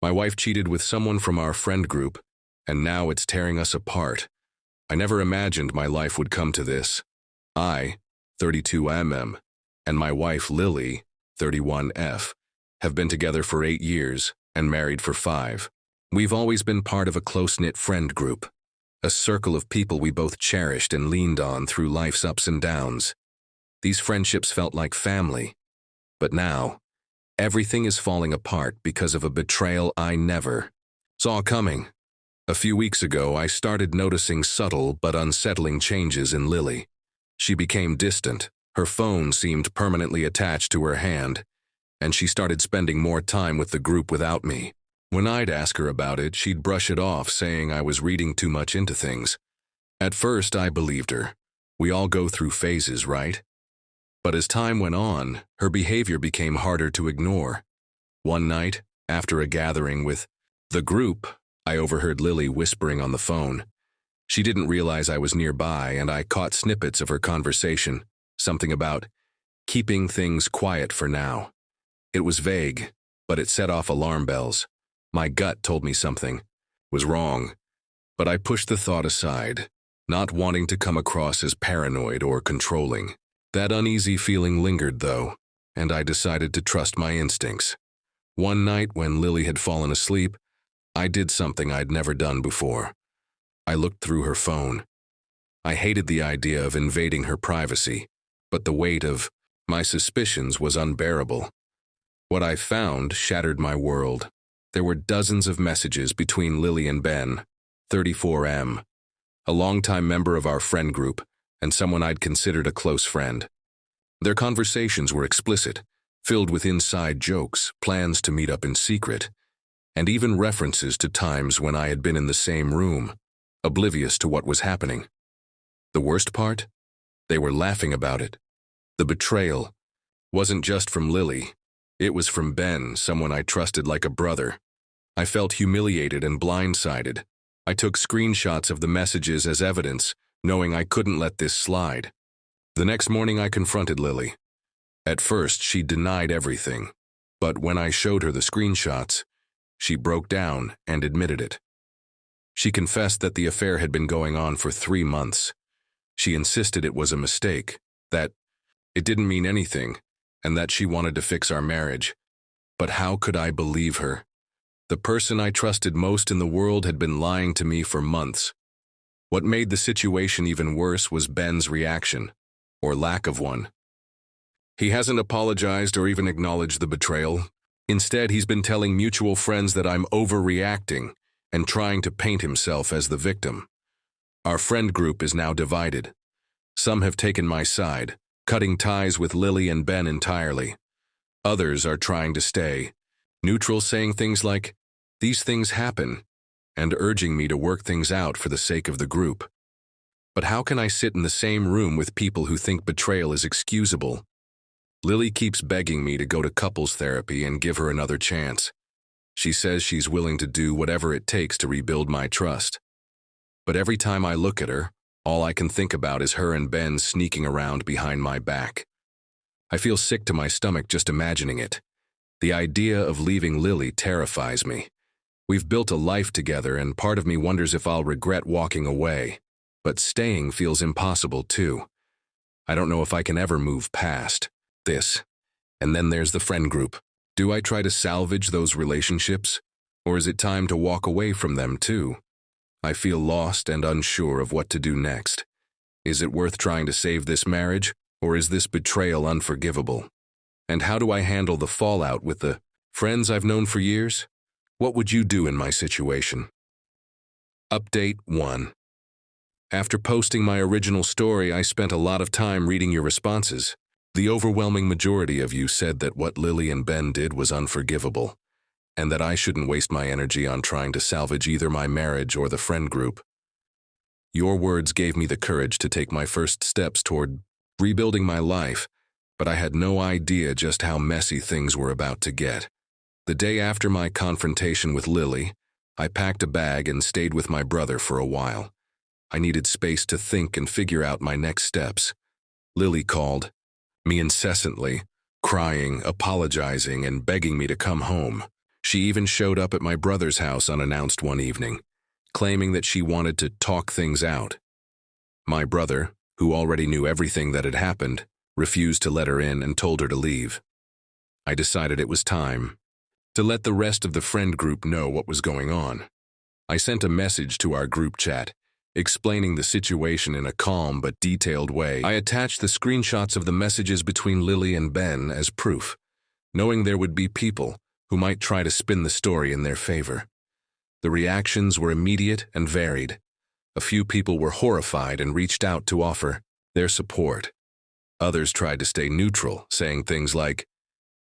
My wife cheated with someone from our friend group, and now it's tearing us apart. I never imagined my life would come to this. I, 32mm, and my wife Lily, 31F, have been together for 8 years and married for 5. We've always been part of a close-knit friend group, a circle of people we both cherished and leaned on through life's ups and downs. These friendships felt like family. But now, everything is falling apart because of a betrayal I never saw coming. A few weeks ago, I started noticing subtle but unsettling changes in Lily. She became distant, her phone seemed permanently attached to her hand, and she started spending more time with the group without me. When I'd ask her about it, she'd brush it off, saying I was reading too much into things. At first, I believed her. We all go through phases, right? But as time went on, her behavior became harder to ignore. One night, after a gathering with the group, I overheard Lily whispering on the phone. She didn't realize I was nearby, and I caught snippets of her conversation, something about keeping things quiet for now. It was vague, but it set off alarm bells. My gut told me something was wrong, but I pushed the thought aside, not wanting to come across as paranoid or controlling. That uneasy feeling lingered, though, and I decided to trust my instincts. One night, when Lily had fallen asleep, I did something I'd never done before. I looked through her phone. I hated the idea of invading her privacy, but the weight of my suspicions was unbearable. What I found shattered my world. There were dozens of messages between Lily and Ben, 34M, a longtime member of our friend group, and someone I'd considered a close friend. Their conversations were explicit, filled with inside jokes, plans to meet up in secret, and even references to times when I had been in the same room, oblivious to what was happening. The worst part? They were laughing about it. The betrayal wasn't just from Lily. It was from Ben, someone I trusted like a brother. I felt humiliated and blindsided. I took screenshots of the messages as evidence, knowing I couldn't let this slide. The next morning I confronted Lily. At first, she denied everything, but when I showed her the screenshots, she broke down and admitted it. She confessed that the affair had been going on for 3 months. She insisted it was a mistake, that it didn't mean anything, and that she wanted to fix our marriage. But how could I believe her? The person I trusted most in the world had been lying to me for months. What made the situation even worse was Ben's reaction, or lack of one. He hasn't apologized or even acknowledged the betrayal. Instead, he's been telling mutual friends that I'm overreacting and trying to paint himself as the victim. Our friend group is now divided. Some have taken my side, cutting ties with Lily and Ben entirely. Others are trying to stay neutral, saying things like, "These things happen," and urging me to work things out for the sake of the group. But how can I sit in the same room with people who think betrayal is excusable? Lily keeps begging me to go to couples therapy and give her another chance. She says she's willing to do whatever it takes to rebuild my trust. But every time I look at her, all I can think about is her and Ben sneaking around behind my back. I feel sick to my stomach just imagining it. The idea of leaving Lily terrifies me. We've built a life together, and part of me wonders if I'll regret walking away. But staying feels impossible too. I don't know if I can ever move past this. And then there's the friend group. Do I try to salvage those relationships? Or is it time to walk away from them too? I feel lost and unsure of what to do next. Is it worth trying to save this marriage, or is this betrayal unforgivable? And how do I handle the fallout with the friends I've known for years? What would you do in my situation? Update 1. After posting my original story, I spent a lot of time reading your responses. The overwhelming majority of you said that what Lily and Ben did was unforgivable, and that I shouldn't waste my energy on trying to salvage either my marriage or the friend group. Your words gave me the courage to take my first steps toward rebuilding my life, but I had no idea just how messy things were about to get. The day after my confrontation with Lily, I packed a bag and stayed with my brother for a while. I needed space to think and figure out my next steps. Lily called me incessantly, crying, apologizing, and begging me to come home. She even showed up at my brother's house unannounced one evening, claiming that she wanted to talk things out. My brother, who already knew everything that had happened, refused to let her in and told her to leave. I decided it was time to let the rest of the friend group know what was going on. I sent a message to our group chat, explaining the situation in a calm but detailed way. I attached the screenshots of the messages between Lily and Ben as proof, knowing there would be people who might try to spin the story in their favor. The reactions were immediate and varied. A few people were horrified and reached out to offer their support. Others tried to stay neutral, saying things like,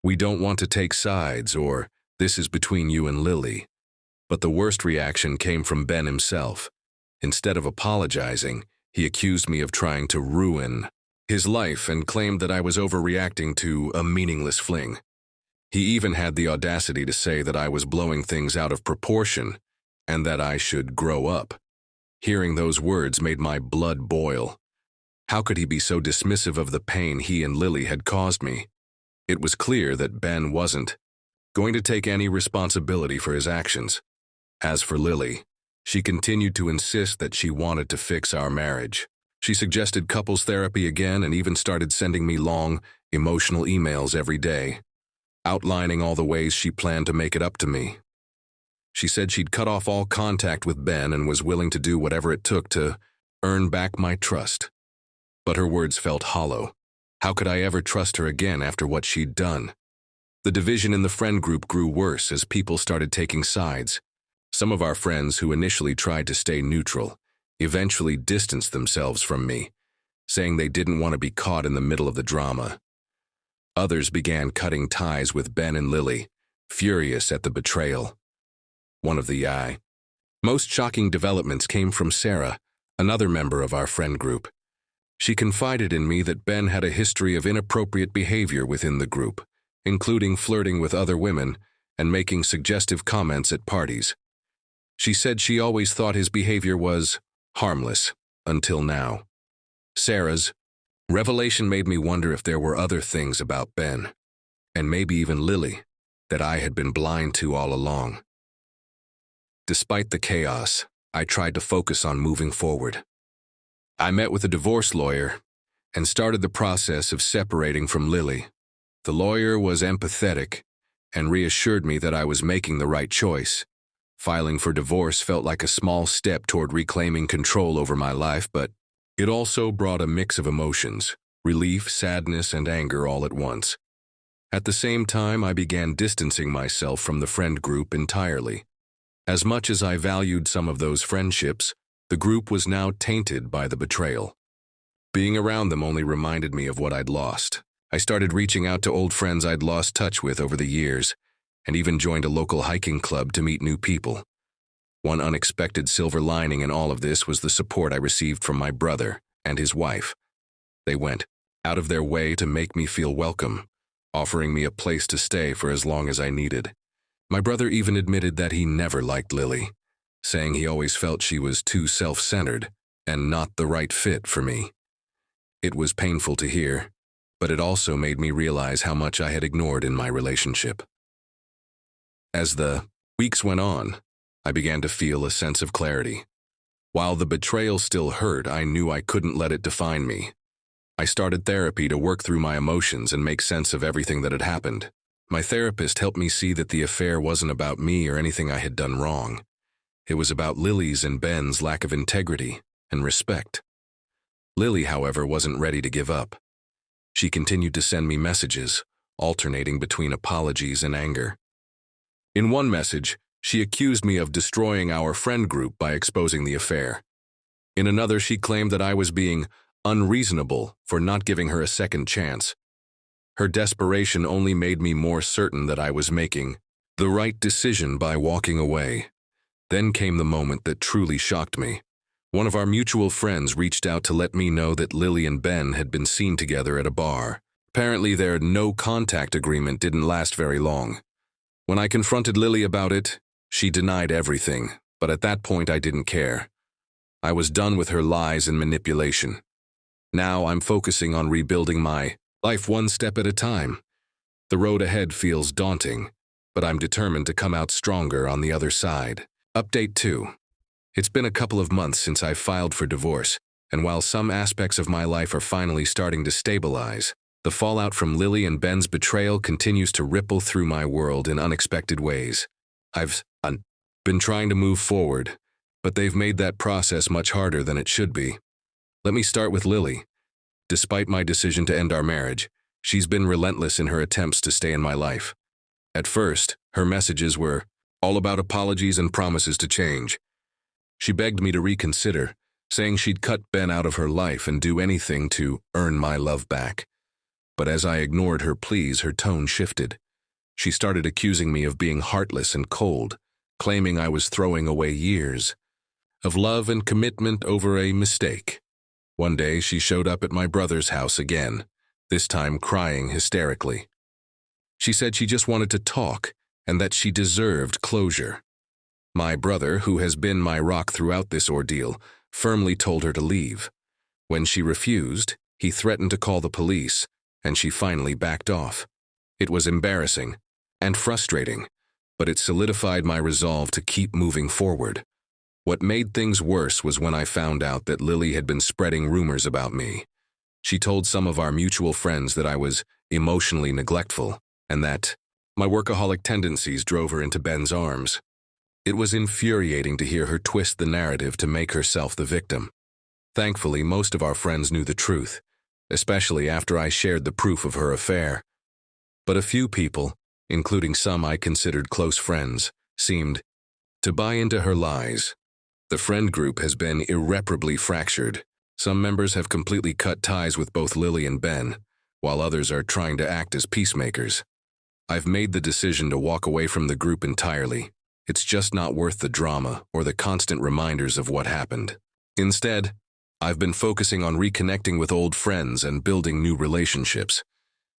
"We don't want to take sides," or "This is between you and Lily." But the worst reaction came from Ben himself. Instead of apologizing, he accused me of trying to ruin his life and claimed that I was overreacting to a meaningless fling. He even had the audacity to say that I was blowing things out of proportion and that I should grow up. Hearing those words made my blood boil. How could he be so dismissive of the pain he and Lily had caused me? It was clear that Ben wasn't going to take any responsibility for his actions. As for Lily, she continued to insist that she wanted to fix our marriage. She suggested couples therapy again and even started sending me long, emotional emails every day, outlining all the ways she planned to make it up to me. She said she'd cut off all contact with Ben and was willing to do whatever it took to earn back my trust. But her words felt hollow. How could I ever trust her again after what she'd done? The division in the friend group grew worse as people started taking sides. Some of our friends who initially tried to stay neutral eventually distanced themselves from me, saying they didn't want to be caught in the middle of the drama. Others began cutting ties with Ben and Lily, furious at the betrayal. One of the most shocking developments came from Sarah, another member of our friend group. She confided in me that Ben had a history of inappropriate behavior within the group, including flirting with other women and making suggestive comments at parties. She said she always thought his behavior was harmless, until now. Sarah's revelation made me wonder if there were other things about Ben, and maybe even Lily, that I had been blind to all along. Despite the chaos, I tried to focus on moving forward. I met with a divorce lawyer and started the process of separating from Lily. The lawyer was empathetic and reassured me that I was making the right choice. Filing for divorce felt like a small step toward reclaiming control over my life, but it also brought a mix of emotions, relief, sadness, and anger all at once. At the same time, I began distancing myself from the friend group entirely. As much as I valued some of those friendships, the group was now tainted by the betrayal. Being around them only reminded me of what I'd lost. I started reaching out to old friends I'd lost touch with over the years, and even joined a local hiking club to meet new people. One unexpected silver lining in all of this was the support I received from my brother and his wife. They went out of their way to make me feel welcome, offering me a place to stay for as long as I needed. My brother even admitted that he never liked Lily, saying he always felt she was too self-centered and not the right fit for me. It was painful to hear, but it also made me realize how much I had ignored in my relationship. As the weeks went on, I began to feel a sense of clarity. While the betrayal still hurt, I knew I couldn't let it define me. I started therapy to work through my emotions and make sense of everything that had happened. My therapist helped me see that the affair wasn't about me or anything I had done wrong. It was about Lily's and Ben's lack of integrity and respect. Lily, however, wasn't ready to give up. She continued to send me messages, alternating between apologies and anger. In one message, she accused me of destroying our friend group by exposing the affair. In another, she claimed that I was being unreasonable for not giving her a second chance. Her desperation only made me more certain that I was making the right decision by walking away. Then came the moment that truly shocked me. One of our mutual friends reached out to let me know that Lily and Ben had been seen together at a bar. Apparently, their no-contact agreement didn't last very long. When I confronted Lily about it, she denied everything, but at that point I didn't care. I was done with her lies and manipulation. Now I'm focusing on rebuilding my life one step at a time. The road ahead feels daunting, but I'm determined to come out stronger on the other side. Update 2. It's been a couple of months since I filed for divorce, and while some aspects of my life are finally starting to stabilize, the fallout from Lily and Ben's betrayal continues to ripple through my world in unexpected ways. I've been trying to move forward, but they've made that process much harder than it should be. Let me start with Lily. Despite my decision to end our marriage, she's been relentless in her attempts to stay in my life. At first, her messages were all about apologies and promises to change. She begged me to reconsider, saying she'd cut Ben out of her life and do anything to earn my love back. But as I ignored her pleas, her tone shifted. She started accusing me of being heartless and cold, claiming I was throwing away years of love and commitment over a mistake. One day, she showed up at my brother's house again, this time crying hysterically. She said she just wanted to talk and that she deserved closure. My brother, who has been my rock throughout this ordeal, firmly told her to leave. When she refused, he threatened to call the police, and she finally backed off. It was embarrassing and frustrating, but it solidified my resolve to keep moving forward. What made things worse was when I found out that Lily had been spreading rumors about me. She told some of our mutual friends that I was emotionally neglectful and that my workaholic tendencies drove her into Ben's arms. It was infuriating to hear her twist the narrative to make herself the victim. Thankfully, most of our friends knew the truth, especially after I shared the proof of her affair. But a few people, including some I considered close friends, seemed to buy into her lies. The friend group has been irreparably fractured. Some members have completely cut ties with both Lily and Ben, while others are trying to act as peacemakers. I've made the decision to walk away from the group entirely. It's just not worth the drama or the constant reminders of what happened. Instead, I've been focusing on reconnecting with old friends and building new relationships.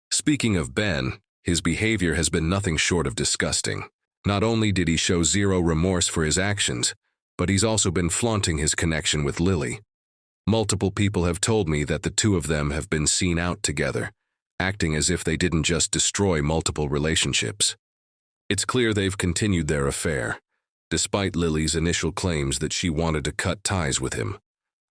Speaking of Ben, his behavior has been nothing short of disgusting. Not only did he show zero remorse for his actions, but he's also been flaunting his connection with Lily. Multiple people have told me that the two of them have been seen out together, acting as if they didn't just destroy multiple relationships. It's clear they've continued their affair, despite Lily's initial claims that she wanted to cut ties with him.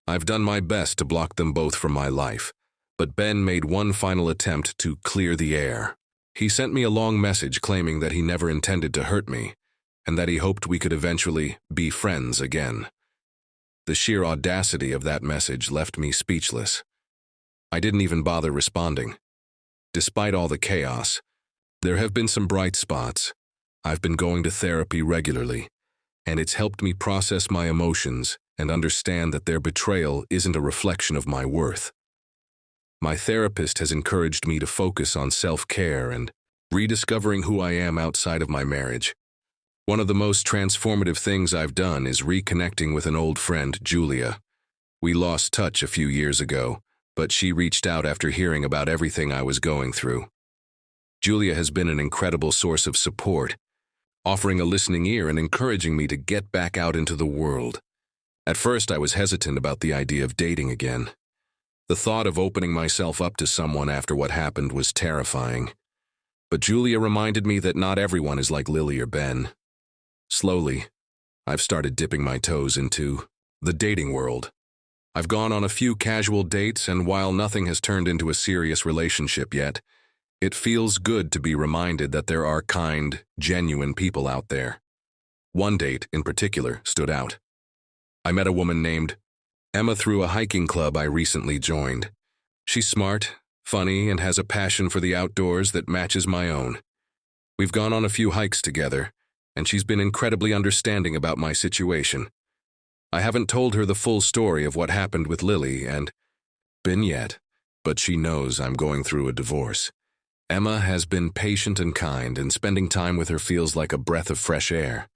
I've done my best to block them both from my life, but Ben made one final attempt to clear the air. He sent me a long message claiming that he never intended to hurt me, and that he hoped we could eventually be friends again. The sheer audacity of that message left me speechless. I didn't even bother responding. Despite all the chaos, there have been some bright spots. I've been going to therapy regularly, and it's helped me process my emotions and understand that their betrayal isn't a reflection of my worth. My therapist has encouraged me to focus on self-care and rediscovering who I am outside of my marriage. One of the most transformative things I've done is reconnecting with an old friend, Julia. We lost touch a few years ago, but she reached out after hearing about everything I was going through. Julia has been an incredible source of support, offering a listening ear and encouraging me to get back out into the world. At first, I was hesitant about the idea of dating again. The thought of opening myself up to someone after what happened was terrifying. But Julia reminded me that not everyone is like Lily or Ben. Slowly, I've started dipping my toes into the dating world. I've gone on a few casual dates, and while nothing has turned into a serious relationship yet, it feels good to be reminded that there are kind, genuine people out there. One date, in particular, stood out. I met a woman named Emma through a hiking club I recently joined. She's smart, funny, and has a passion for the outdoors that matches my own. We've gone on a few hikes together, and she's been incredibly understanding about my situation. I haven't told her the full story of what happened with Lily and Ben yet, but she knows I'm going through a divorce. Emma has been patient and kind, and spending time with her feels like a breath of fresh air.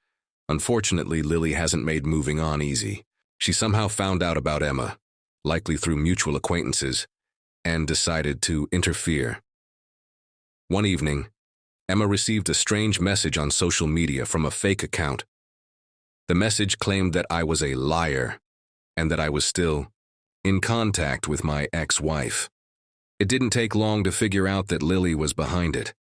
Unfortunately, Lily hasn't made moving on easy. She somehow found out about Emma, likely through mutual acquaintances, and decided to interfere. One evening, Emma received a strange message on social media from a fake account. The message claimed that I was a liar and that I was still in contact with my ex-wife. It didn't take long to figure out that Lily was behind it.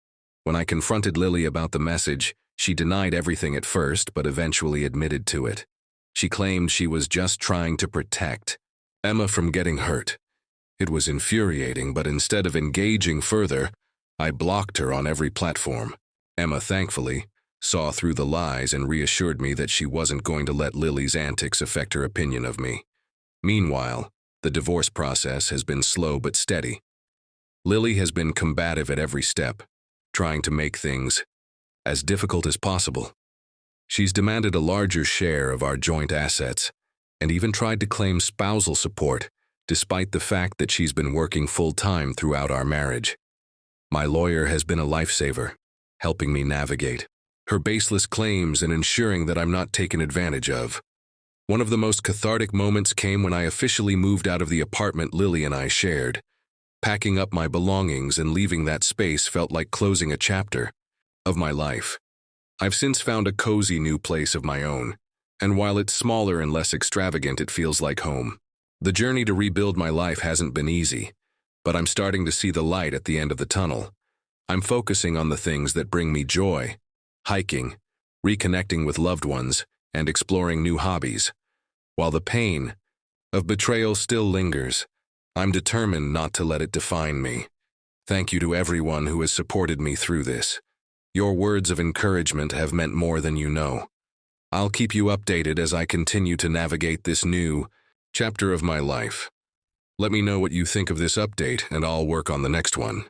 When I confronted Lily about the message, she denied everything at first, but eventually admitted to it. She claimed she was just trying to protect Emma from getting hurt. It was infuriating, but instead of engaging further, I blocked her on every platform. Emma, thankfully, saw through the lies and reassured me that she wasn't going to let Lily's antics affect her opinion of me. Meanwhile, the divorce process has been slow but steady. Lily has been combative at every step, trying to make things as difficult as possible. She's demanded a larger share of our joint assets and even tried to claim spousal support, despite the fact that she's been working full-time throughout our marriage. My lawyer has been a lifesaver, helping me navigate her baseless claims and ensuring that I'm not taken advantage of. One of the most cathartic moments came when I officially moved out of the apartment Lily and I shared. Packing up my belongings and leaving that space felt like closing a chapter of my life. I've since found a cozy new place of my own, and while it's smaller and less extravagant, it feels like home. The journey to rebuild my life hasn't been easy, but I'm starting to see the light at the end of the tunnel. I'm focusing on the things that bring me joy: hiking, reconnecting with loved ones, and exploring new hobbies. While the pain of betrayal still lingers, I'm determined not to let it define me. Thank you to everyone who has supported me through this. Your words of encouragement have meant more than you know. I'll keep you updated as I continue to navigate this new chapter of my life. Let me know what you think of this update, and I'll work on the next one.